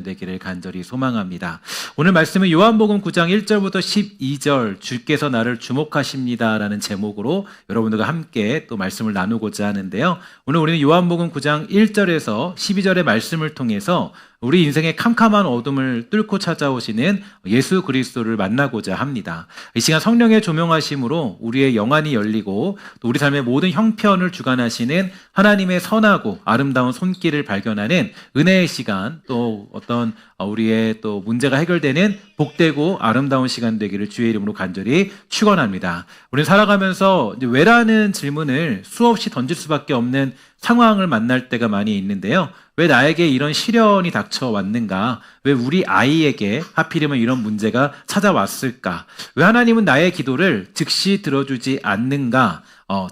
되기를 간절히 소망합니다. 오늘 말씀은 요한복음 9장 1절부터 12절 주께서 나를 주목하십니다라는 제목으로 여러분들과 함께 또 말씀을 나누고자 하는데요. 오늘 우리는 요한복음 9장 1절에서 12절의 말씀을 통해서 우리 인생의 캄캄한 어둠을 뚫고 찾아오시는 예수 그리스도를 만나고자 합니다. 이 시간 성령의 조명하심으로 우리의 영안이 열리고 또 우리 삶의 모든 형편을 주관하시는 하나님의 선하고 아름다운 손길을 발견하는 은혜의 시간, 또 어떤 우리의 또 문제가 해결되는 복되고 아름다운 시간 되기를 주의 이름으로 간절히 축원합니다. 우리는 살아가면서 왜라는 질문을 수없이 던질 수밖에 없는 상황을 만날 때가 많이 있는데요. 왜 나에게 이런 시련이 닥쳐왔는가? 왜 우리 아이에게 하필이면 이런 문제가 찾아왔을까? 왜 하나님은 나의 기도를 즉시 들어주지 않는가?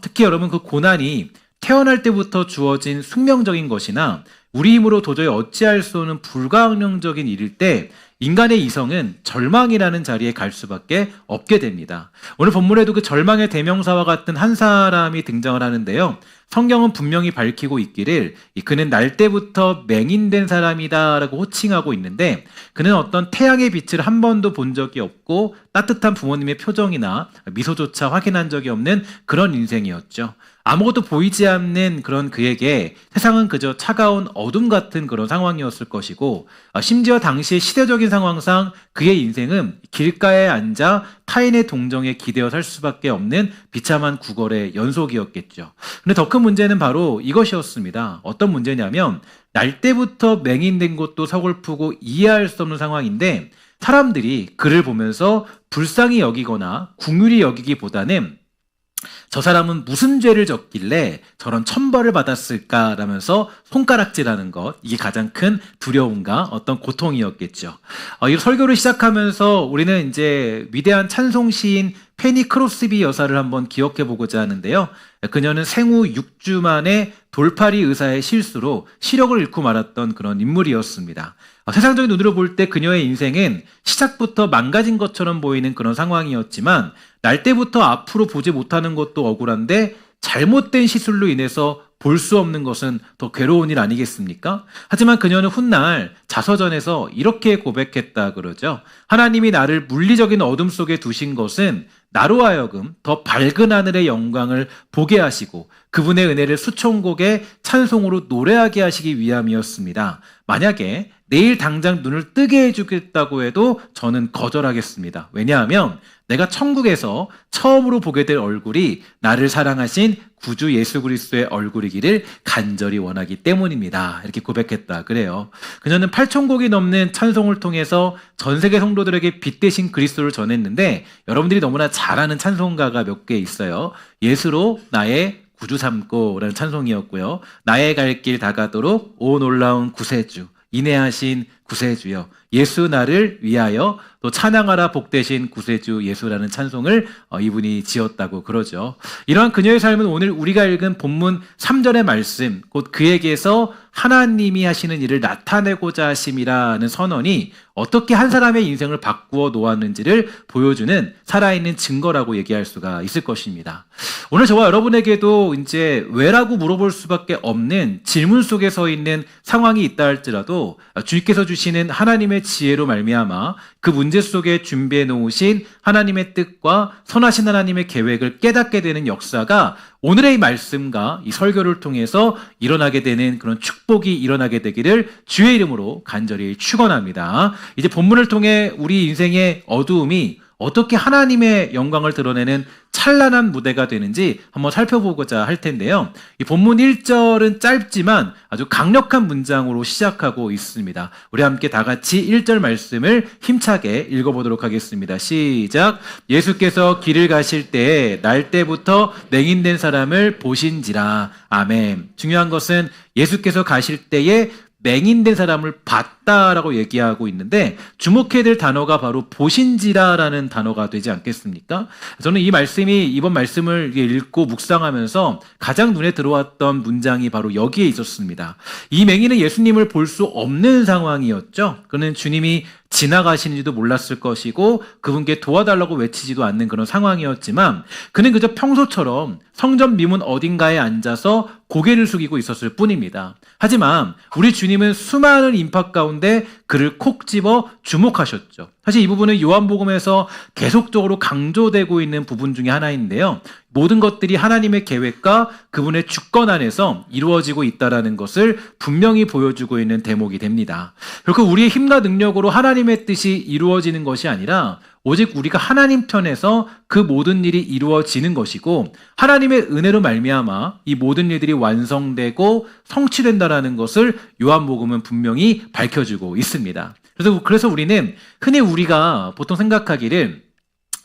특히 여러분 그 고난이 태어날 때부터 주어진 숙명적인 것이나 우리 힘으로 도저히 어찌할 수 없는 불가능적인 일일 때 인간의 이성은 절망이라는 자리에 갈 수밖에 없게 됩니다. 오늘 본문에도 그 절망의 대명사와 같은 한 사람이 등장을 하는데요. 성경은 분명히 밝히고 있기를 그는 날 때부터 맹인된 사람이다 라고 호칭하고 있는데, 그는 어떤 태양의 빛을 한 번도 본 적이 없고 따뜻한 부모님의 표정이나 미소조차 확인한 적이 없는 그런 인생이었죠. 아무것도 보이지 않는 그런 그에게 세상은 그저 차가운 어둠 같은 그런 상황이었을 것이고, 심지어 당시의 시대적인 상황상 그의 인생은 길가에 앉아 타인의 동정에 기대어 살 수밖에 없는 비참한 구걸의 연속이었겠죠. 근데 더 큰 문제는 바로 이것이었습니다. 어떤 문제냐면 날 때부터 맹인된 것도 서글프고 이해할 수 없는 상황인데, 사람들이 그를 보면서 불쌍히 여기거나 긍휼히 여기기보다는 저 사람은 무슨 죄를 졌길래 저런 천벌을 받았을까라면서 손가락질하는 것, 이게 가장 큰 두려움과 어떤 고통이었겠죠. 이 설교를 시작하면서 우리는 이제 위대한 찬송 시인 페니 크로스비 여사를 한번 기억해 보고자 하는데요. 그녀는 생후 6주 만에 돌팔이 의사의 실수로 시력을 잃고 말았던 그런 인물이었습니다. 세상적인 눈으로 볼 때 그녀의 인생은 시작부터 망가진 것처럼 보이는 그런 상황이었지만, 날 때부터 앞으로 보지 못하는 것도 억울한데 잘못된 시술로 인해서 볼 수 없는 것은 더 괴로운 일 아니겠습니까? 하지만 그녀는 훗날 자서전에서 이렇게 고백했다 그러죠. 하나님이 나를 물리적인 어둠 속에 두신 것은 나로 하여금 더 밝은 하늘의 영광을 보게 하시고 그분의 은혜를 수천곡의 찬송으로 노래하게 하시기 위함이었습니다. 만약에 내일 당장 눈을 뜨게 해주겠다고 해도 저는 거절하겠습니다. 왜냐하면 내가 천국에서 처음으로 보게 될 얼굴이 나를 사랑하신 구주 예수 그리스도의 얼굴이기를 간절히 원하기 때문입니다. 이렇게 고백했다 그래요. 그녀는 8,000곡이 넘는 찬송을 통해서 전 세계 성도들에게 빛 대신 그리스도를 전했는데, 여러분들이 너무나 잘 아는 찬송가가 몇 개 있어요. 예수로 나의 구주 삼고라는 찬송이었고요. 나의 갈 길 다가도록 오 놀라운 구세주, 인내하신 구세주여, 예수 나를 위하여, 또 찬양하라 복되신 구세주 예수라는 찬송을 이분이 지었다고 그러죠. 이러한 그녀의 삶은 오늘 우리가 읽은 본문 3절의 말씀, 곧 그에게서 하나님이 하시는 일을 나타내고자 하심이라는 선언이 어떻게 한 사람의 인생을 바꾸어 놓았는지를 보여주는 살아있는 증거라고 얘기할 수가 있을 것입니다. 오늘 저와 여러분에게도 이제 왜라고 물어볼 수밖에 없는 질문 속에 서 있는 상황이 있다 할지라도 주님께서 주시는 하나님의 지혜로 말미암아 그 문제 속에 준비해 놓으신 하나님의 뜻과 선하신 하나님의 계획을 깨닫게 되는 역사가 오늘의 이 말씀과 이 설교를 통해서 일어나게 되는 그런 축복이 일어나게 되기를 주의 이름으로 간절히 축원합니다. 이제 본문을 통해 우리 인생의 어두움이 어떻게 하나님의 영광을 드러내는 찬란한 무대가 되는지 한번 살펴보고자 할 텐데요. 이 본문 1절은 짧지만 아주 강력한 문장으로 시작하고 있습니다. 우리 함께 다 같이 1절 말씀을 힘차게 읽어보도록 하겠습니다. 시작. 예수께서 길을 가실 때에 날 때부터 맹인된 사람을 보신지라. 아멘. 중요한 것은 예수께서 가실 때에 맹인된 사람을 봤다라고 얘기하고 있는데, 주목해야 될 단어가 바로 보신지라라는 단어가 되지 않겠습니까? 저는 이 말씀이, 이번 말씀을 읽고 묵상하면서 가장 눈에 들어왔던 문장이 바로 여기에 있었습니다. 이 맹인은 예수님을 볼 수 없는 상황이었죠. 그는 주님이 지나가시는지도 몰랐을 것이고 그분께 도와달라고 외치지도 않는 그런 상황이었지만, 그는 그저 평소처럼 성전 미문 어딘가에 앉아서 고개를 숙이고 있었을 뿐입니다. 하지만 우리 주님은 수많은 인파 가운데 그를 콕 집어 주목하셨죠. 사실 이 부분은 요한복음에서 계속적으로 강조되고 있는 부분 중에 하나인데요. 모든 것들이 하나님의 계획과 그분의 주권 안에서 이루어지고 있다는 것을 분명히 보여주고 있는 대목이 됩니다. 결국 우리의 힘과 능력으로 하나님의 뜻이 이루어지는 것이 아니라 오직 우리가 하나님 편에서 그 모든 일이 이루어지는 것이고 하나님의 은혜로 말미암아 이 모든 일들이 완성되고 성취된다는 것을 요한복음은 분명히 밝혀주고 있습니다. 그래서 우리는 흔히 우리가 보통 생각하기를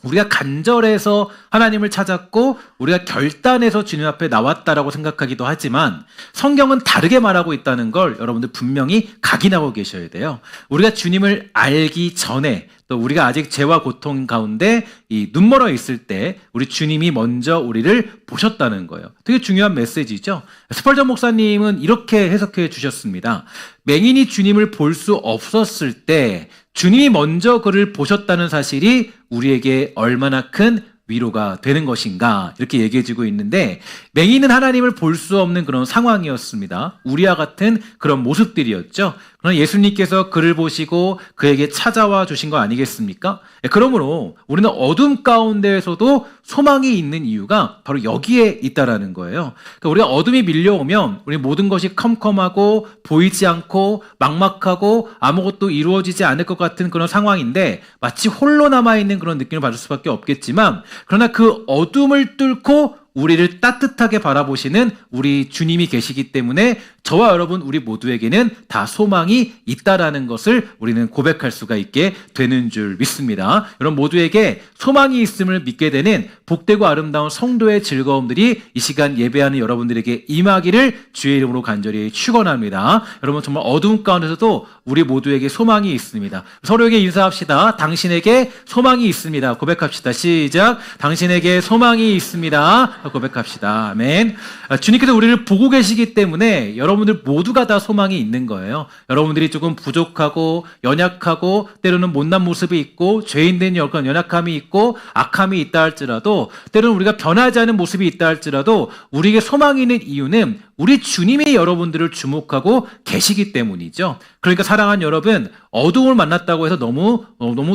우리가 간절해서 하나님을 찾았고 우리가 결단해서 주님 앞에 나왔다라고 생각하기도 하지만 성경은 다르게 말하고 있다는 걸 여러분들 분명히 각인하고 계셔야 돼요. 우리가 주님을 알기 전에 또 우리가 아직 죄와 고통 가운데 이 눈멀어 있을 때 우리 주님이 먼저 우리를 보셨다는 거예요. 되게 중요한 메시지죠. 스펄전 목사님은 이렇게 해석해 주셨습니다. 맹인이 주님을 볼 수 없었을 때 주님이 먼저 그를 보셨다는 사실이 우리에게 얼마나 큰 위로가 되는 것인가 이렇게 얘기해주고 있는데 맹인은 하나님을 볼 수 없는 그런 상황이었습니다. 우리와 같은 그런 모습들이었죠. 그러나 예수님께서 그를 보시고 그에게 찾아와 주신 거 아니겠습니까? 그러므로 우리는 어둠 가운데에서도 소망이 있는 이유가 바로 여기에 있다라는 거예요. 그러니까 우리가 어둠이 밀려오면 우리 모든 것이 컴컴하고 보이지 않고 막막하고 아무것도 이루어지지 않을 것 같은 그런 상황인데 마치 홀로 남아있는 그런 느낌을 받을 수밖에 없겠지만 그러나 그 어둠을 뚫고 우리를 따뜻하게 바라보시는 우리 주님이 계시기 때문에 저와 여러분 우리 모두에게는 다 소망이 있다라는 것을 우리는 고백할 수가 있게 되는 줄 믿습니다. 여러분 모두에게 소망이 있음을 믿게 되는 복되고 아름다운 성도의 즐거움들이 이 시간 예배하는 여러분들에게 임하기를 주의 이름으로 간절히 축원합니다. 여러분 정말 어두운 가운데서도 우리 모두에게 소망이 있습니다. 서로에게 인사합시다. 당신에게 소망이 있습니다. 고백합시다. 시작. 당신에게 소망이 있습니다. 고백합시다. 아멘. 주님께서 우리를 보고 계시기 때문에 여러분들 모두가 다 소망이 있는 거예요. 여러분들이 조금 부족하고 연약하고 때로는 못난 모습이 있고 죄인된 연약함이 있고 악함이 있다 할지라도 때로는 우리가 변하지 않은 모습이 있다 할지라도 우리에게 소망이 있는 이유는 우리 주님이 여러분들을 주목하고 계시기 때문이죠. 그러니까 사랑하는 여러분, 어둠을 만났다고 해서 너무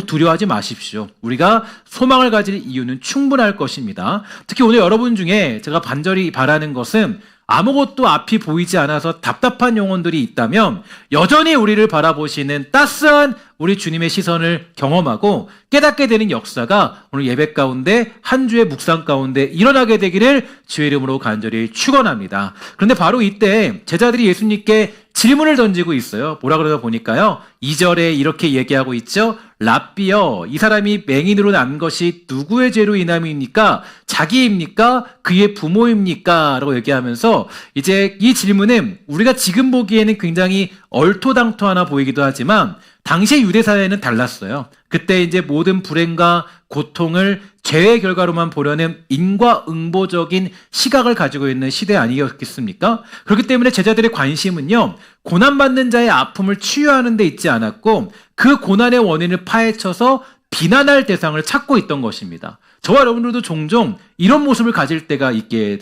두려워하지 마십시오. 우리가 소망을 가질 이유는 충분할 것입니다. 특히 오늘 여러분 중에 제가 간절히 바라는 것은 아무것도 앞이 보이지 않아서 답답한 영혼들이 있다면 여전히 우리를 바라보시는 따스한 우리 주님의 시선을 경험하고 깨닫게 되는 역사가 오늘 예배 가운데 한 주의 묵상 가운데 일어나게 되기를 주의 이름으로 간절히 축원합니다. 그런데 바로 이때 제자들이 예수님께 질문을 던지고 있어요. 뭐라 그러다 보니까요. 2절에 이렇게 얘기하고 있죠. 랍비여, 이 사람이 맹인으로 난 것이 누구의 죄로 인함입니까? 자기입니까? 그의 부모입니까? 라고 얘기하면서 이제 이 질문은 우리가 지금 보기에는 굉장히 얼토당토하나 보이기도 하지만 당시 유대 사회는 달랐어요. 그때 이제 모든 불행과 고통을 죄의 결과로만 보려는 인과응보적인 시각을 가지고 있는 시대 아니었겠습니까? 그렇기 때문에 제자들의 관심은요, 고난받는 자의 아픔을 치유하는 데 있지 않았고 그 고난의 원인을 파헤쳐서 비난할 대상을 찾고 있던 것입니다. 저와 여러분들도 종종 이런 모습을 가질 때가 있게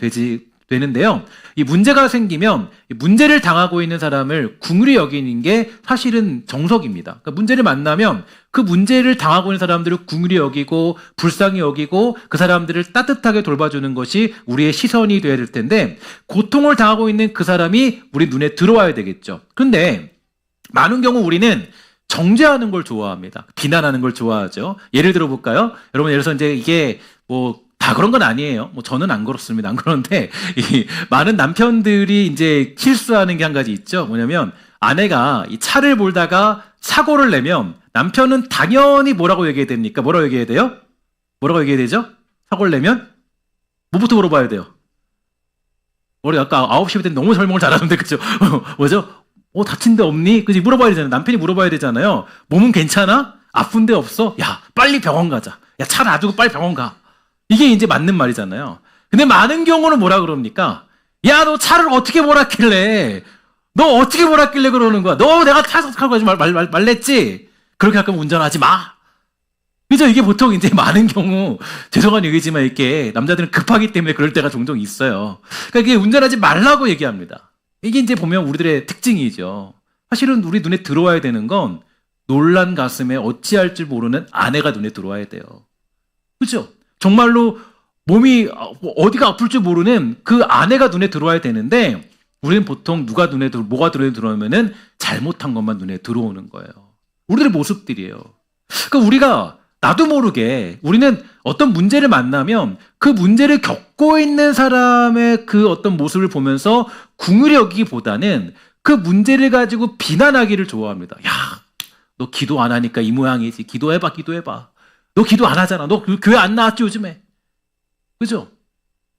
되는데요. 이 문제가 생기면 문제를 당하고 있는 사람을 긍휼히 여기는 게 사실은 정석입니다. 그러니까 문제를 만나면 그 문제를 당하고 있는 사람들을 긍휼히 여기고 불쌍히 여기고 그 사람들을 따뜻하게 돌봐주는 것이 우리의 시선이 되어야 될 텐데 고통을 당하고 있는 그 사람이 우리 눈에 들어와야 되겠죠. 그런데 많은 경우 우리는 정죄하는 걸 좋아합니다. 비난하는 걸 좋아하죠. 예를 들어 볼까요? 여러분 예를 들어서 이제 이게 다 그런 건 아니에요. 저는 안 그렇습니다. 안 그런데 많은 남편들이 이제 실수하는 게 한 가지 있죠. 뭐냐면 아내가 이 차를 몰다가 사고를 내면 남편은 당연히 뭐라고 얘기해야 됩니까? 뭐라고 얘기해야 돼요? 뭐라고 얘기해야 되죠? 사고를 내면 뭐부터 물어봐야 돼요? 우리 아까 9시 때 너무 설명을 잘하는데 그죠? 뭐죠? 다친 데 없니? 그지? 물어봐야 되잖아요. 남편이 물어봐야 되잖아요. 몸은 괜찮아? 아픈 데 없어? 야, 빨리 병원 가자. 야, 차 놔두고 빨리 병원 가. 이게 이제 맞는 말이잖아요. 근데 많은 경우는 뭐라 그럽니까? 야, 너 차를 어떻게 몰았길래? 너 어떻게 몰았길래 그러는 거야? 너 내가 타석하고 하지 말랬지? 그렇게 할거면 운전하지 마. 그죠? 이게 보통 이제 많은 경우, 죄송한 얘기지만 이렇게 남자들은 급하기 때문에 그럴 때가 종종 있어요. 그러니까 이게 운전하지 말라고 얘기합니다. 이게 이제 보면 우리들의 특징이죠. 사실은 우리 눈에 들어와야 되는 건 놀란 가슴에 어찌할 줄 모르는 아내가 눈에 들어와야 돼요. 그죠? 정말로 몸이 어디가 아플 줄 모르는 그 아내가 눈에 들어와야 되는데 우리는 보통 뭐가 눈에 들어오면은 잘못한 것만 눈에 들어오는 거예요. 우리들의 모습들이에요. 그러니까 우리가 나도 모르게 우리는 어떤 문제를 만나면 그 문제를 겪고 있는 사람의 그 어떤 모습을 보면서 궁휼히 여기기보다는 그 문제를 가지고 비난하기를 좋아합니다. 야, 너 기도 안 하니까 이 모양이지. 기도해봐. 너 기도 안 하잖아. 너 교회 안 나왔지 요즘에. 그죠?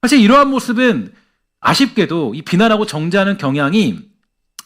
사실 이러한 모습은 아쉽게도 이 비난하고 정죄하는 경향이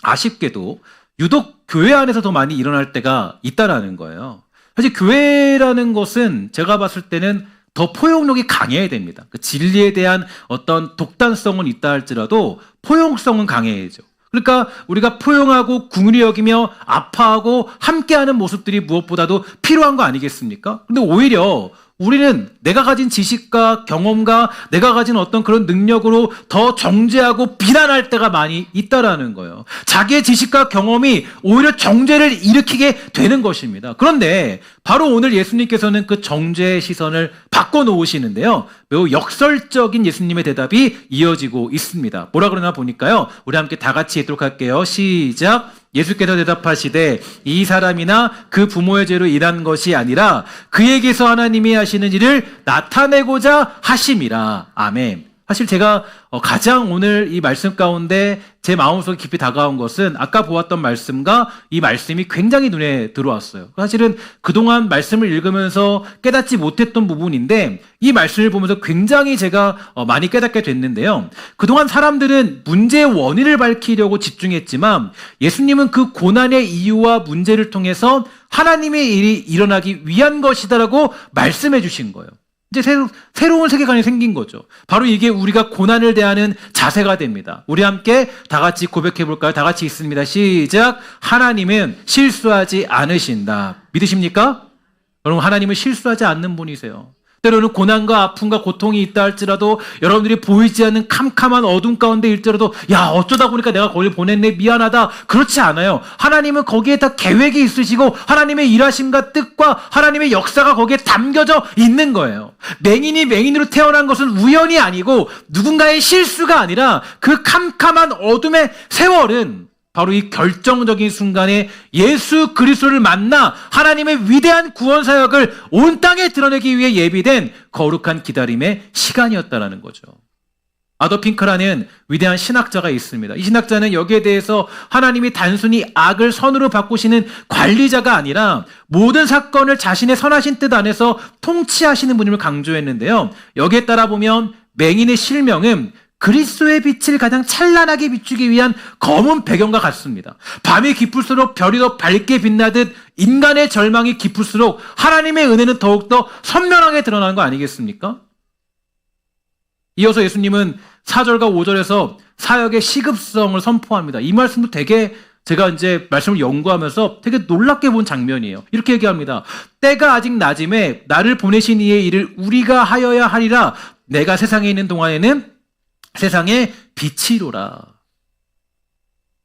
아쉽게도 유독 교회 안에서 더 많이 일어날 때가 있다라는 거예요. 사실 교회라는 것은 제가 봤을 때는 더 포용력이 강해야 됩니다. 그 진리에 대한 어떤 독단성은 있다 할지라도 포용성은 강해야죠. 그러니까 우리가 포용하고 궁휼히 여기며 아파하고 함께하는 모습들이 무엇보다도 필요한 거 아니겠습니까? 근데 오히려 우리는 내가 가진 지식과 경험과 내가 가진 어떤 그런 능력으로 더 정죄하고 비난할 때가 많이 있다라는 거예요. 자기의 지식과 경험이 오히려 정죄를 일으키게 되는 것입니다. 그런데 바로 오늘 예수님께서는 그 정죄의 시선을 바꿔놓으시는데요. 매우 역설적인 예수님의 대답이 이어지고 있습니다. 뭐라 그러나 보니까요. 우리 함께 다 같이 읽도록 할게요. 시작. 예수께서 대답하시되 이 사람이나 그 부모의 죄로 일한 것이 아니라 그에게서 하나님이 하시는 일을 나타내고자 하심이라. 아멘. 사실 제가 가장 오늘 이 말씀 가운데 제 마음속에 깊이 다가온 것은 아까 보았던 말씀과 이 말씀이 굉장히 눈에 들어왔어요. 사실은 그동안 말씀을 읽으면서 깨닫지 못했던 부분인데 이 말씀을 보면서 굉장히 제가 많이 깨닫게 됐는데요. 그동안 사람들은 문제의 원인을 밝히려고 집중했지만 예수님은 그 고난의 이유와 문제를 통해서 하나님의 일이 일어나기 위한 것이다라고 말씀해 주신 거예요. 이제 새로운 세계관이 생긴 거죠. 바로 이게 우리가 고난을 대하는 자세가 됩니다. 우리 함께 다 같이 고백해 볼까요? 다 같이 읽습니다. 시작. 하나님은 실수하지 않으신다. 믿으십니까? 여러분, 하나님은 실수하지 않는 분이세요. 때로는 고난과 아픔과 고통이 있다 할지라도 여러분들이 보이지 않는 캄캄한 어둠 가운데 일지라도 야 어쩌다 보니까 내가 거길 보냈네 미안하다 그렇지 않아요. 하나님은 거기에 다 계획이 있으시고 하나님의 일하심과 뜻과 하나님의 역사가 거기에 담겨져 있는 거예요. 맹인이 맹인으로 태어난 것은 우연이 아니고 누군가의 실수가 아니라 그 캄캄한 어둠의 세월은 바로 이 결정적인 순간에 예수 그리스도를 만나 하나님의 위대한 구원 사역을 온 땅에 드러내기 위해 예비된 거룩한 기다림의 시간이었다는 거죠. 아더 핑크라는 위대한 신학자가 있습니다. 이 신학자는 여기에 대해서 하나님이 단순히 악을 선으로 바꾸시는 관리자가 아니라 모든 사건을 자신의 선하신 뜻 안에서 통치하시는 분임을 강조했는데요. 여기에 따라 보면 맹인의 실명은 그리스도의 빛을 가장 찬란하게 비추기 위한 검은 배경과 같습니다. 밤이 깊을수록 별이 더 밝게 빛나듯 인간의 절망이 깊을수록 하나님의 은혜는 더욱더 선명하게 드러나는 거 아니겠습니까? 이어서 예수님은 4절과 5절에서 사역의 시급성을 선포합니다. 이 말씀도 되게 제가 이제 말씀을 연구하면서 되게 놀랍게 본 장면이에요. 이렇게 얘기합니다. 때가 아직 낮음에 나를 보내신 이의 일을 우리가 하여야 하리라. 내가 세상에 있는 동안에는 세상의 빛이로라.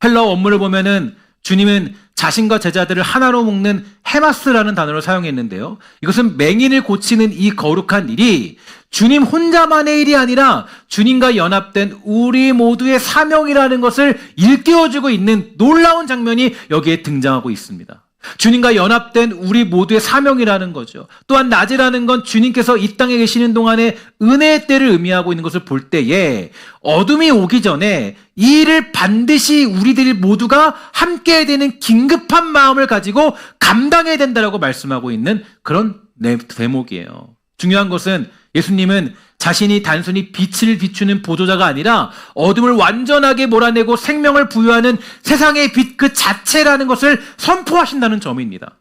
헬라어 원문을 보면은 주님은 자신과 제자들을 하나로 묶는 헤마스라는 단어를 사용했는데요. 이것은 맹인을 고치는 이 거룩한 일이 주님 혼자만의 일이 아니라 주님과 연합된 우리 모두의 사명이라는 것을 일깨워주고 있는 놀라운 장면이 여기에 등장하고 있습니다. 주님과 연합된 우리 모두의 사명이라는 거죠. 또한 낮이라는 건 주님께서 이 땅에 계시는 동안에 은혜의 때를 의미하고 있는 것을 볼 때에 어둠이 오기 전에 이 일을 반드시 우리들 모두가 함께 해야 되는 긴급한 마음을 가지고 감당해야 된다라고 말씀하고 있는 그런 대목이에요. 중요한 것은 예수님은 자신이 단순히 빛을 비추는 보조자가 아니라 어둠을 완전하게 몰아내고 생명을 부여하는 세상의 빛 그 자체라는 것을 선포하신다는 점입니다.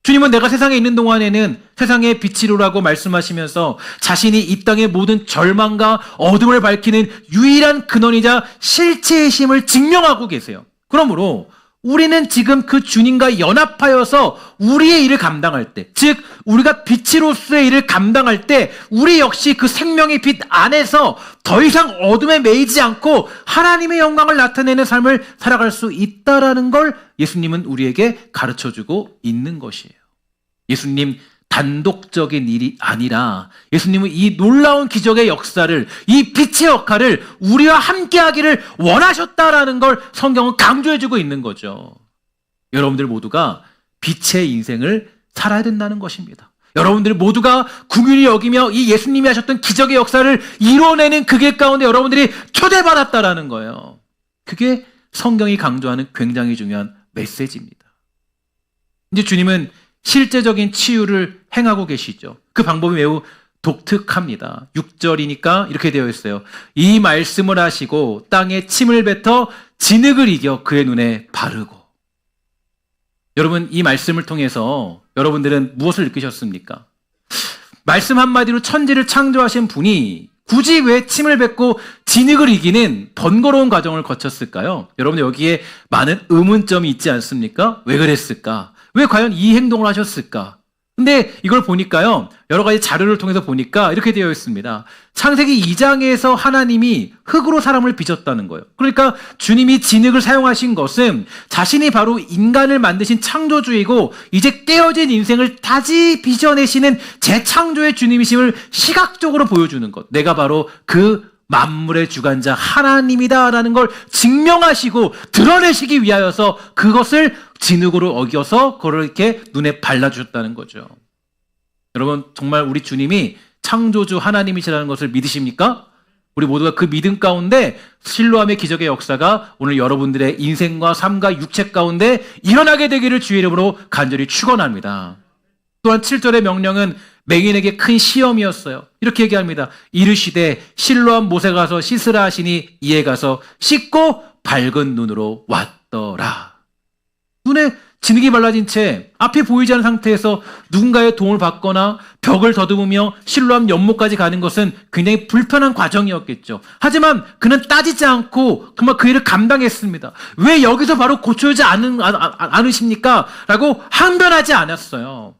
주님은 내가 세상에 있는 동안에는 세상의 빛이로라고 말씀하시면서 자신이 이 땅의 모든 절망과 어둠을 밝히는 유일한 근원이자 실체의 심을 증명하고 계세요. 그러므로 우리는 지금 그 주님과 연합하여서 우리의 일을 감당할 때, 즉 우리가 빛으로서의 일을 감당할 때 우리 역시 그 생명의 빛 안에서 더 이상 어둠에 매이지 않고 하나님의 영광을 나타내는 삶을 살아갈 수 있다라는 걸 예수님은 우리에게 가르쳐주고 있는 것이에요. 예수님 단독적인 일이 아니라 예수님은 이 놀라운 기적의 역사를, 이 빛의 역할을 우리와 함께 하기를 원하셨다라는 걸 성경은 강조해주고 있는 거죠. 여러분들 모두가 빛의 인생을 살아야 된다는 것입니다. 여러분들 모두가 긍휼히 여기며 이 예수님이 하셨던 기적의 역사를 이뤄내는 그 길 가운데 여러분들이 초대받았다라는 거예요. 그게 성경이 강조하는 굉장히 중요한 메시지입니다. 이제 주님은 실제적인 치유를 행하고 계시죠. 그 방법이 매우 독특합니다. 6절이니까 이렇게 되어 있어요. 이 말씀을 하시고 땅에 침을 뱉어 진흙을 이겨 그의 눈에 바르고. 여러분, 이 말씀을 통해서 여러분들은 무엇을 느끼셨습니까? 말씀 한마디로 천지를 창조하신 분이 굳이 왜 침을 뱉고 진흙을 이기는 번거로운 과정을 거쳤을까요? 여러분, 여기에 많은 의문점이 있지 않습니까? 왜 그랬을까? 왜 과연 이 행동을 하셨을까? 근데 이걸 보니까요, 여러 가지 자료를 통해서 보니까 이렇게 되어 있습니다. 창세기 2장에서 하나님이 흙으로 사람을 빚었다는 거예요. 그러니까 주님이 진흙을 사용하신 것은 자신이 바로 인간을 만드신 창조주이고 이제 깨어진 인생을 다시 빚어내시는 재창조의 주님이심을 시각적으로 보여주는 것. 내가 바로 그 만물의 주관자 하나님이다라는 걸 증명하시고 드러내시기 위하여서 그것을 진흙으로 어겨서 그걸 이렇게 눈에 발라주셨다는 거죠. 여러분, 정말 우리 주님이 창조주 하나님이시라는 것을 믿으십니까? 우리 모두가 그 믿음 가운데 실로암의 기적의 역사가 오늘 여러분들의 인생과 삶과 육체 가운데 일어나게 되기를 주의 이름으로 간절히 축원합니다. 또한 7절의 명령은 맹인에게 큰 시험이었어요. 이렇게 얘기합니다. 이르시되 실로암 못에 가서 씻으라 하시니 이에 가서 씻고 밝은 눈으로 왔더라. 눈에 진흙이 발라진 채 앞이 보이지 않는 상태에서 누군가의 도움을 받거나 벽을 더듬으며 실로암 연못까지 가는 것은 굉장히 불편한 과정이었겠죠. 하지만 그는 따지지 않고 정말 그 일을 감당했습니다. 왜 여기서 바로 고쳐지지 않으십니까? 라고 항변하지 않았어요.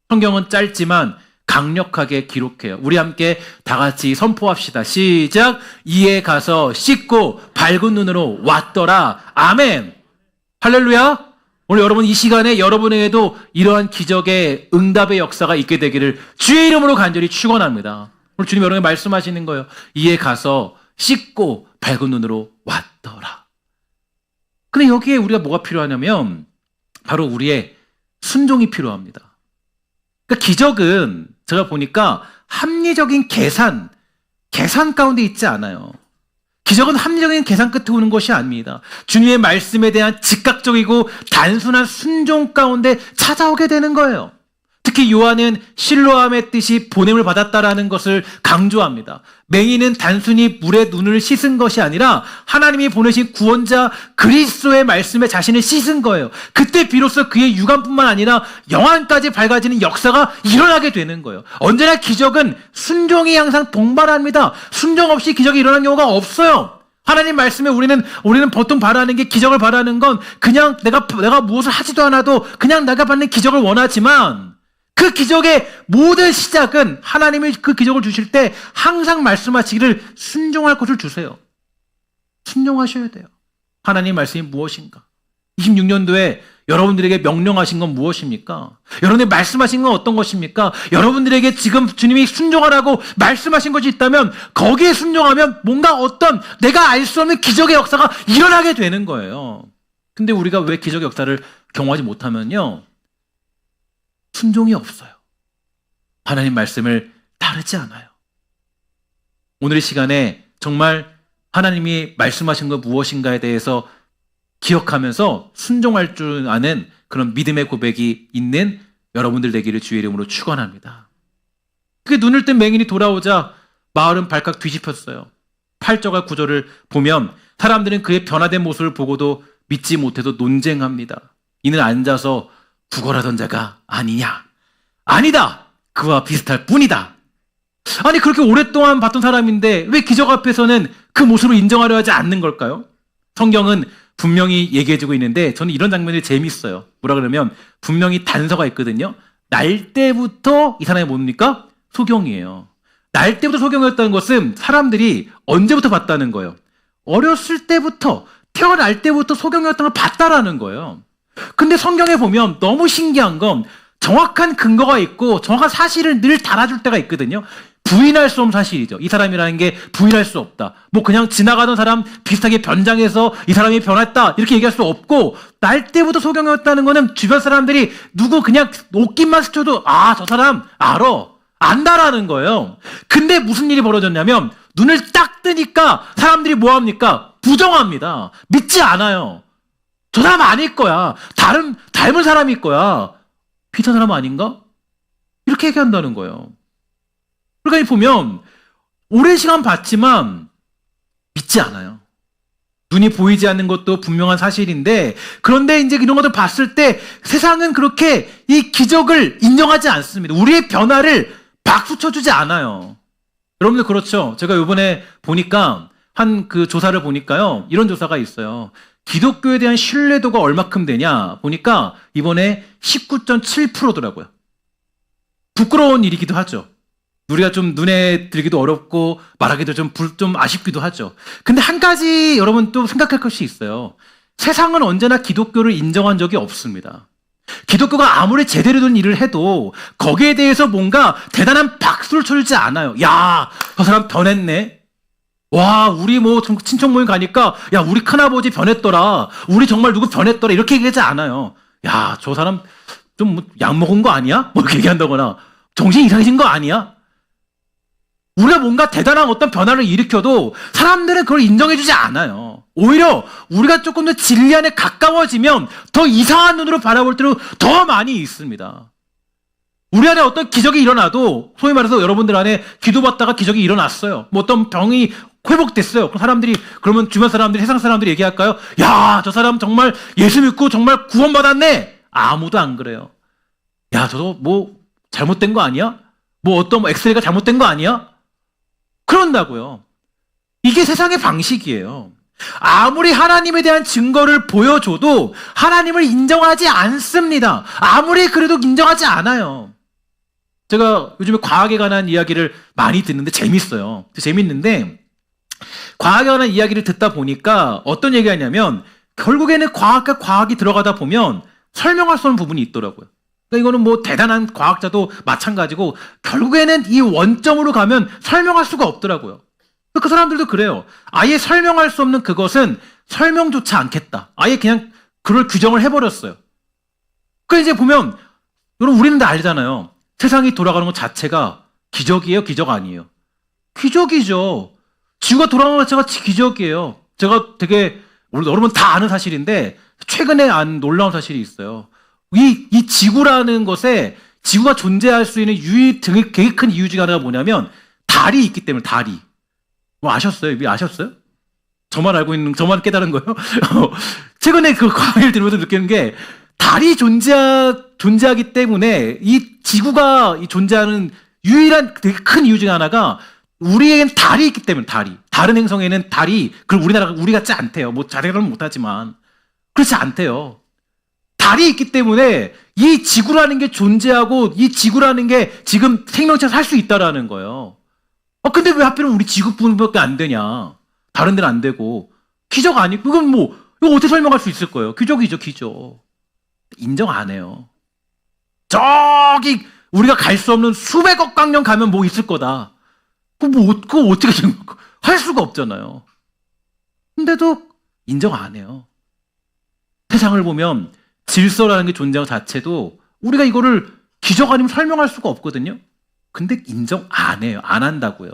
성경은 짧지만 강력하게 기록해요. 우리 함께 다 같이 선포합시다. 시작. 이에 가서 씻고 밝은 눈으로 왔더라. 아멘. 할렐루야. 오늘 여러분 이 시간에 여러분에게도 이러한 기적의 응답의 역사가 있게 되기를 주의 이름으로 간절히 축원합니다. 오늘 주님 여러분에게 말씀하시는 거예요. 이에 가서 씻고 밝은 눈으로 왔더라. 근데 여기에 우리가 뭐가 필요하냐면 바로 우리의 순종이 필요합니다. 그러니까 기적은 제가 보니까 합리적인 계산 가운데 있지 않아요. 기적은 합리적인 계산 끝에 오는 것이 아닙니다. 주님의 말씀에 대한 즉각적이고 단순한 순종 가운데 찾아오게 되는 거예요. 특히 요한은 실로암의 뜻이 보냄을 받았다라는 것을 강조합니다. 맹인은 단순히 물에 눈을 씻은 것이 아니라 하나님이 보내신 구원자 그리스도의 말씀에 자신을 씻은 거예요. 그때 비로소 그의 육안뿐만 아니라 영안까지 밝아지는 역사가 일어나게 되는 거예요. 언제나 기적은 순종이 항상 동반합니다. 순종 없이 기적이 일어나는 경우가 없어요. 하나님 말씀에 우리는 보통 바라는 게, 기적을 바라는 건 그냥 내가 무엇을 하지도 않아도 그냥 내가 받는 기적을 원하지만 그 기적의 모든 시작은 하나님이 그 기적을 주실 때 항상 말씀하시기를 순종할 것을 주세요. 순종하셔야 돼요. 하나님 말씀이 무엇인가? 26년도에 여러분들에게 명령하신 건 무엇입니까? 여러분이 말씀하신 건 어떤 것입니까? 여러분들에게 지금 주님이 순종하라고 말씀하신 것이 있다면 거기에 순종하면 뭔가 어떤 내가 알 수 없는 기적의 역사가 일어나게 되는 거예요. 근데 우리가 왜 기적의 역사를 경험하지 못하면요, 순종이 없어요. 하나님 말씀을 따르지 않아요. 오늘 이 시간에 정말 하나님이 말씀하신 것 무엇인가에 대해서 기억하면서 순종할 줄 아는 그런 믿음의 고백이 있는 여러분들 되기를 주의 이름으로 축원합니다. 그게 눈을 뜬 맹인이 돌아오자 마을은 발칵 뒤집혔어요. 8절과 9절을 보면 사람들은 그의 변화된 모습을 보고도 믿지 못해서 논쟁합니다. 이는 앉아서 구걸하던 자가 아니냐? 아니다! 그와 비슷할 뿐이다. 아니, 그렇게 오랫동안 봤던 사람인데 왜 기적 앞에서는 그 모습을 인정하려 하지 않는 걸까요? 성경은 분명히 얘기해주고 있는데 저는 이런 장면이 재밌어요. 뭐라 그러면 분명히 단서가 있거든요. 날 때부터 이 사람이 뭡니까? 소경이에요. 날 때부터 소경이었다는 것은 사람들이 언제부터 봤다는 거예요. 어렸을 때부터, 태어날 때부터 소경이었다는 걸 봤다라는 거예요. 근데 성경에 보면 너무 신기한 건 정확한 근거가 있고 정확한 사실을 늘 달아줄 때가 있거든요. 부인할 수 없는 사실이죠. 이 사람이라는 게 부인할 수 없다. 뭐 그냥 지나가던 사람 비슷하게 변장해서 이 사람이 변했다 이렇게 얘기할 수 없고, 날 때부터 소경이었다는 거는 주변 사람들이 누구 그냥 옷깃만 스쳐도 아, 저 사람 안다라는 거예요. 근데 무슨 일이 벌어졌냐면 눈을 딱 뜨니까 사람들이 뭐 합니까? 부정합니다. 믿지 않아요. 저 사람 아닐 거야. 닮은 사람일 거야. 비슷한 사람 아닌가? 이렇게 얘기한다는 거예요. 그러니까 보면 오랜 시간 봤지만 믿지 않아요. 눈이 보이지 않는 것도 분명한 사실인데, 그런데 이제 이런 것들 봤을 때 세상은 그렇게 이 기적을 인정하지 않습니다. 우리의 변화를 박수 쳐주지 않아요. 여러분들 그렇죠? 제가 이번에 보니까 한 그 조사를 보니까요, 이런 조사가 있어요. 기독교에 대한 신뢰도가 얼마큼 되냐 보니까 이번에 19.7%더라고요. 부끄러운 일이기도 하죠. 우리가 좀 눈에 들기도 어렵고 말하기도 좀 아쉽기도 하죠. 근데 한 가지 여러분 또 생각할 것이 있어요. 세상은 언제나 기독교를 인정한 적이 없습니다. 기독교가 아무리 제대로 된 일을 해도 거기에 대해서 뭔가 대단한 박수를 쳐주지 않아요. 야, 저 사람 변했네. 와, 우리 뭐 친척 모임 가니까 야, 우리 큰아버지 변했더라. 우리 정말 누구 변했더라. 이렇게 얘기하지 않아요. 야, 저 사람 좀 약 먹은 거 아니야? 뭐 이렇게 얘기한다거나 정신 이상해진 거 아니야? 우리가 뭔가 대단한 어떤 변화를 일으켜도 사람들은 그걸 인정해주지 않아요. 오히려 우리가 조금 더 진리 안에 가까워지면 더 이상한 눈으로 바라볼 때도 더 많이 있습니다. 우리 안에 어떤 기적이 일어나도 소위 말해서 여러분들 안에 기도받다가 기적이 일어났어요. 뭐 어떤 병이 회복됐어요. 그럼 사람들이, 그러면 주변 사람들이, 세상 사람들이 얘기할까요? 야, 저 사람 정말 예수 믿고 정말 구원받았네. 아무도 안 그래요. 야, 저도 뭐 잘못된 거 아니야? 뭐 어떤 엑스레이가 잘못된 거 아니야? 그런다고요. 이게 세상의 방식이에요. 아무리 하나님에 대한 증거를 보여줘도 하나님을 인정하지 않습니다. 아무리 그래도 인정하지 않아요. 제가 요즘에 과학에 관한 이야기를 많이 듣는데 재밌어요. 재밌는데 과학에 관한 이야기를 듣다 보니까 어떤 얘기가 있냐면 결국에는 과학과 과학이 들어가다 보면 설명할 수 없는 부분이 있더라고요. 그러니까 이거는 뭐 대단한 과학자도 마찬가지고 결국에는 이 원점으로 가면 설명할 수가 없더라고요. 그 사람들도 그래요. 아예 설명할 수 없는 그것은 설명조차 않겠다. 아예 그냥 그걸 규정을 해버렸어요. 그 이제 보면 여러분 우리는 다 알잖아요. 세상이 돌아가는 것 자체가 기적이에요? 기적 아니에요? 기적이죠. 지구가 돌아가는 것 자체가 기적이에요. 제가 되게 여러분 다 아는 사실인데 최근에 안 놀라운 사실이 있어요. 이 지구라는 것에 지구가 존재할 수 있는 되게 큰 이유 중에 하나가 뭐냐면 달이 있기 때문에. 달이. 뭐 아셨어요? 아셨어요? 저만 알고 있는, 저만 깨달은 거예요? 최근에 그 과학을 들으면서 느끼는 게 달이 존재하기 때문에 이 지구가 존재하는 유일한 되게 큰 이유 중에 하나가 우리에겐 달이 있기 때문에. 달이. 다른 행성에는 달이, 그걸 우리 같지 않대요. 뭐 자세히는 못하지만 그렇지 않대요. 달이 있기 때문에 이 지구라는 게 존재하고 이 지구라는 게 지금 생명체가 살 수 있다라는 거예요. 근데 왜 하필이면 우리 지구뿐밖에 안 되냐? 다른 데는 안 되고. 기적 아니고, 이건 뭐, 이거 어떻게 설명할 수 있을 거예요? 기적이죠, 기적. 인정 안 해요. 저기, 우리가 갈 수 없는 수백억 광년 가면 뭐 있을 거다. 그거 어떻게, 할 수가 없잖아요. 근데도 인정 안 해요. 세상을 보면 질서라는 게 존재한 자체도 우리가 이거를 기적 아니면 설명할 수가 없거든요. 근데 인정 안 해요. 안 한다고요.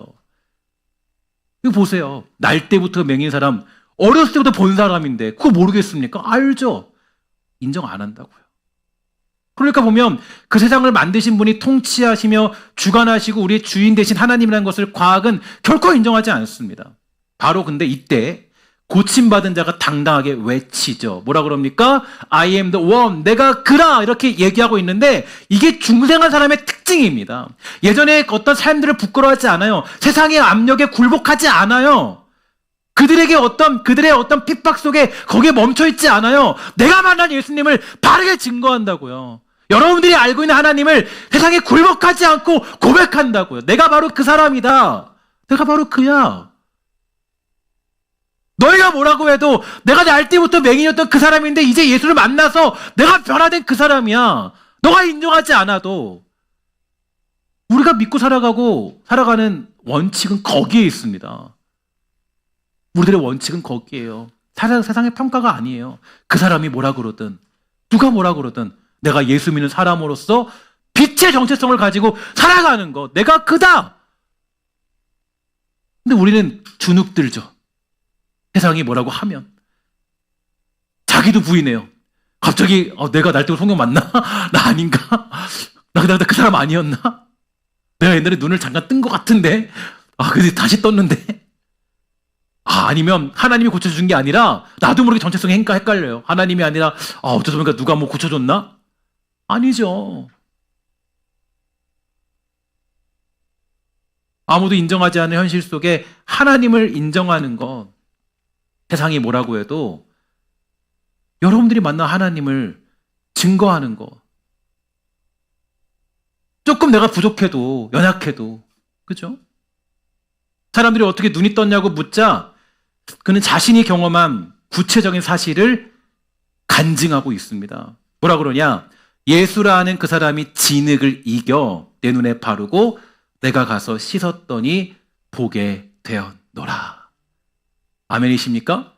이거 보세요. 날 때부터 맹인 사람, 어렸을 때부터 본 사람인데 그거 모르겠습니까? 알죠. 인정 안 한다고요. 그러니까 보면 그 세상을 만드신 분이 통치하시며 주관하시고 우리의 주인 되신 하나님이라는 것을 과학은 결코 인정하지 않습니다. 바로 근데 이때 고침받은 자가 당당하게 외치죠. 뭐라 그럽니까? I am the one. 내가 그라. 이렇게 얘기하고 있는데 이게 중생한 사람의 특징입니다. 예전에 어떤 삶들을 부끄러워하지 않아요. 세상의 압력에 굴복하지 않아요. 그들의 어떤 핍박 속에 거기에 멈춰있지 않아요. 내가 만난 예수님을 바르게 증거한다고요. 여러분들이 알고 있는 하나님을 세상에 굴복하지 않고 고백한다고요. 내가 바로 그 사람이다. 내가 바로 그야. 너희가 뭐라고 해도 내가 날 때부터 맹인이었던 그 사람인데 이제 예수를 만나서 내가 변화된 그 사람이야. 너가 인정하지 않아도 우리가 믿고 살아가는 원칙은 거기에 있습니다. 우리들의 원칙은 거기에요. 세상의 평가가 아니에요. 그 사람이 뭐라 그러든 누가 뭐라 그러든 내가 예수 믿는 사람으로서 빛의 정체성을 가지고 살아가는 것. 내가 그다. 근데 우리는 주눅들죠. 세상이 뭐라고 하면 자기도 부인해요. 갑자기 내가 날 때고 성경 맞나? 나 아닌가? 나 그 사람 아니었나? 내가 옛날에 눈을 잠깐 뜬 것 같은데 근데 다시 떴는데 아니면 하나님이 고쳐준 게 아니라 나도 모르게 정체성이 헷갈려요. 하나님이 아니라 어쩌다 보니까 누가 뭐 고쳐줬나? 아니죠. 아무도 인정하지 않는 현실 속에 하나님을 인정하는 것, 세상이 뭐라고 해도 여러분들이 만난 하나님을 증거하는 것. 조금 내가 부족해도, 연약해도, 그죠? 사람들이 어떻게 눈이 떴냐고 묻자 그는 자신이 경험한 구체적인 사실을 간증하고 있습니다. 뭐라 그러냐? 예수라는 그 사람이 진흙을 이겨 내 눈에 바르고 내가 가서 씻었더니 보게 되었노라. 아멘이십니까?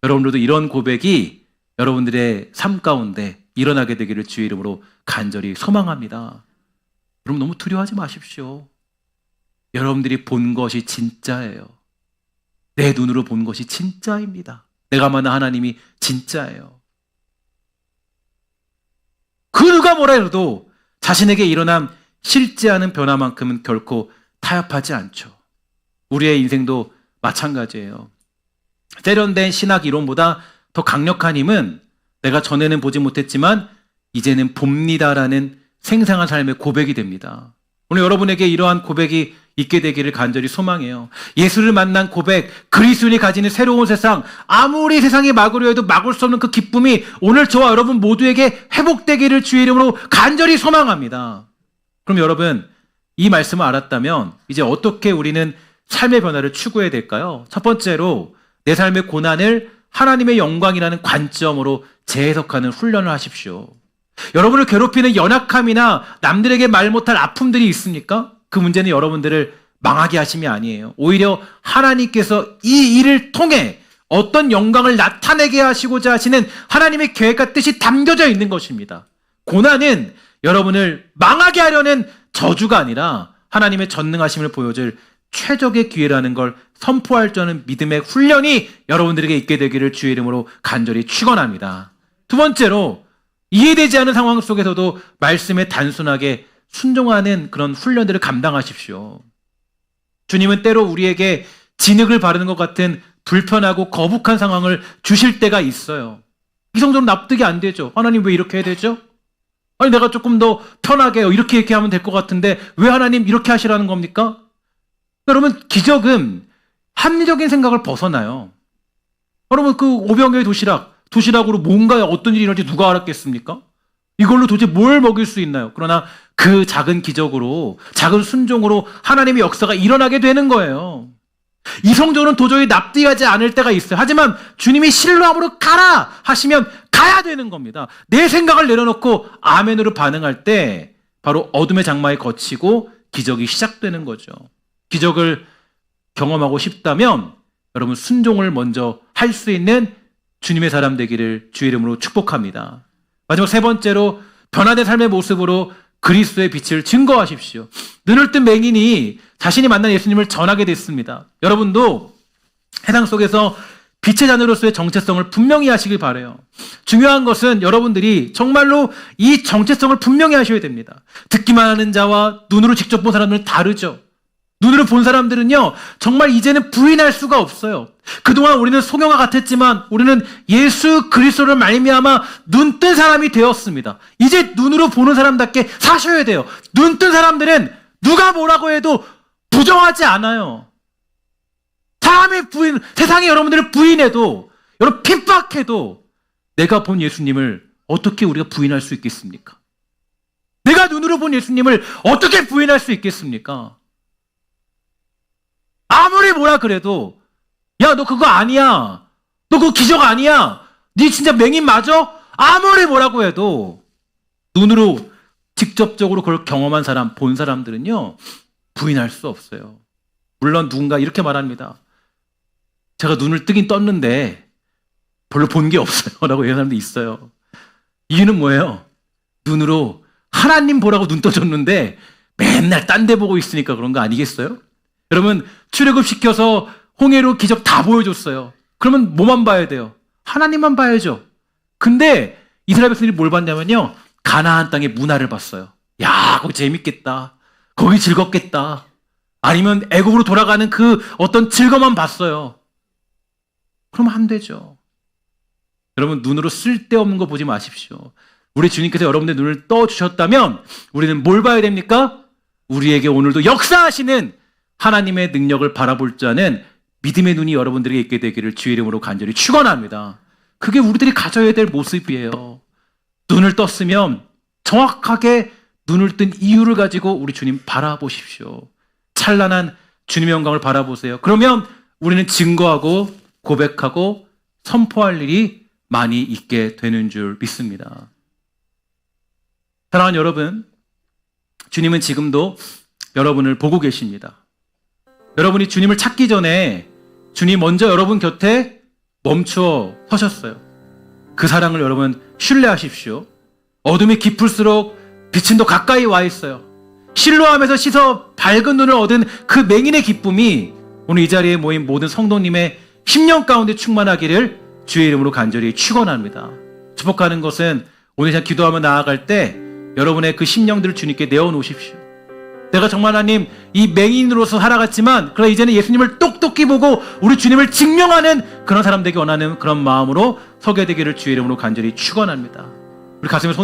여러분들도 이런 고백이 여러분들의 삶 가운데 일어나게 되기를 주의 이름으로 간절히 소망합니다. 여러분 너무 두려워하지 마십시오. 여러분들이 본 것이 진짜예요. 내 눈으로 본 것이 진짜입니다. 내가 만난 하나님이 진짜예요. 그 누가 뭐라 해도 자신에게 일어난 실제 않은 변화만큼은 결코 타협하지 않죠. 우리의 인생도 마찬가지예요. 세련된 신학 이론보다 더 강력한 힘은 내가 전에는 보지 못했지만 이제는 봅니다라는 생생한 삶의 고백이 됩니다. 오늘 여러분에게 이러한 고백이 있게 되기를 간절히 소망해요. 예수를 만난 고백, 그리스도인이 가지는 새로운 세상, 아무리 세상이 막으려 해도 막을 수 없는 그 기쁨이 오늘 저와 여러분 모두에게 회복되기를 주의 이름으로 간절히 소망합니다. 그럼 여러분, 이 말씀을 알았다면 이제 어떻게 우리는 삶의 변화를 추구해야 될까요? 첫 번째로 내 삶의 고난을 하나님의 영광이라는 관점으로 재해석하는 훈련을 하십시오. 여러분을 괴롭히는 연약함이나 남들에게 말 못할 아픔들이 있습니까? 그 문제는 여러분들을 망하게 하심이 아니에요. 오히려 하나님께서 이 일을 통해 어떤 영광을 나타내게 하시고자 하시는 하나님의 계획과 뜻이 담겨져 있는 것입니다. 고난은 여러분을 망하게 하려는 저주가 아니라 하나님의 전능하심을 보여줄 최적의 기회라는 걸 선포할 줄 아는 믿음의 훈련이 여러분들에게 있게 되기를 주의 이름으로 간절히 축원합니다. 두 번째로 이해되지 않은 상황 속에서도 말씀에 단순하게 순종하는 그런 훈련들을 감당하십시오. 주님은 때로 우리에게 진흙을 바르는 것 같은 불편하고 거북한 상황을 주실 때가 있어요. 이성적으로 납득이 안 되죠. 하나님 왜 이렇게 해야 되죠? 아니 내가 조금 더 편하게 이렇게 하면 될 것 같은데 왜 하나님 이렇게 하시라는 겁니까? 여러분 기적은 합리적인 생각을 벗어나요. 여러분 그 오병이어의 도시락으로 뭔가 어떤 일이 일어날지 누가 알았겠습니까? 이걸로 도대체 뭘 먹일 수 있나요? 그러나 그 작은 기적으로, 작은 순종으로 하나님의 역사가 일어나게 되는 거예요. 이성적으로는 도저히 납득하지 않을 때가 있어요. 하지만 주님이 실로암으로 가라 하시면 가야 되는 겁니다. 내 생각을 내려놓고 아멘으로 반응할 때 바로 어둠의 장막에 거치고 기적이 시작되는 거죠. 기적을 경험하고 싶다면 여러분 순종을 먼저 할 수 있는 주님의 사람 되기를 주의 이름으로 축복합니다. 마지막 세 번째로 변화된 삶의 모습으로 그리스도의 빛을 증거하십시오. 눈을 뜬 맹인이 자신이 만난 예수님을 전하게 됐습니다. 여러분도 세상 속에서 빛의 자녀로서의 정체성을 분명히 하시길 바라요. 중요한 것은 여러분들이 정말로 이 정체성을 분명히 하셔야 됩니다. 듣기만 하는 자와 눈으로 직접 본 사람들은 다르죠. 눈으로 본 사람들은요, 정말 이제는 부인할 수가 없어요. 그동안 우리는 소경아 같았지만 우리는 예수 그리스도를 말미암아 눈 뜬 사람이 되었습니다. 이제 눈으로 보는 사람답게 사셔야 돼요. 눈 뜬 사람들은 누가 뭐라고 해도 부정하지 않아요. 사람의 부인, 세상이 여러분들을 부인해도, 여러분 핍박해도 내가 본 예수님을 어떻게 우리가 부인할 수 있겠습니까? 내가 눈으로 본 예수님을 어떻게 부인할 수 있겠습니까? 아무리 뭐라 그래도 야, 너 그거 아니야. 너 그거 기적 아니야. 네 진짜 맹인 맞아? 아무리 뭐라고 해도 눈으로 직접적으로 그걸 경험한 사람, 본 사람들은요, 부인할 수 없어요. 물론 누군가 이렇게 말합니다. 제가 눈을 뜨긴 떴는데 별로 본 게 없어요. 라고 얘기하는 사람도 있어요. 이유는 뭐예요? 눈으로 하나님 보라고 눈 떠줬는데 맨날 딴 데 보고 있으니까 그런 거 아니겠어요? 여러분, 출애굽시켜서 홍해로 기적 다 보여줬어요. 그러면 뭐만 봐야 돼요? 하나님만 봐야죠. 근데 이스라엘 백성들이 뭘 봤냐면요, 가나안 땅의 문화를 봤어요. 야, 거기 재밌겠다. 거기 즐겁겠다. 아니면 애국으로 돌아가는 그 어떤 즐거움만 봤어요. 그럼 안 되죠. 여러분, 눈으로 쓸데없는 거 보지 마십시오. 우리 주님께서 여러분의 눈을 떠주셨다면 우리는 뭘 봐야 됩니까? 우리에게 오늘도 역사하시는 하나님의 능력을 바라볼 줄 아는 믿음의 눈이 여러분들에게 있게 되기를 주의 이름으로 간절히 축원합니다. 그게 우리들이 가져야 될 모습이에요. 눈을 떴으면 정확하게 눈을 뜬 이유를 가지고 우리 주님 바라보십시오. 찬란한 주님의 영광을 바라보세요. 그러면 우리는 증거하고 고백하고 선포할 일이 많이 있게 되는 줄 믿습니다. 사랑하는 여러분, 주님은 지금도 여러분을 보고 계십니다. 여러분이 주님을 찾기 전에 주님 먼저 여러분 곁에 멈추어 서셨어요. 그 사랑을 여러분 신뢰하십시오. 어둠이 깊을수록 빛은 더 가까이 와 있어요. 실로암에서 씻어 밝은 눈을 얻은 그 맹인의 기쁨이 오늘 이 자리에 모인 모든 성도님의 심령 가운데 충만하기를 주의 이름으로 간절히 축원합니다. 축복하는 것은 오늘 그냥 기도하며 나아갈 때 여러분의 그 심령들을 주님께 내어놓으십시오. 내가 정말 하나님 이 맹인으로서 살아갔지만 그러나 이제는 예수님을 똑똑히 보고 우리 주님을 증명하는 그런 사람 되기 원하는 그런 마음으로 서게 되기를 주의 이름으로 간절히 축원합니다. 우리 가슴에 손을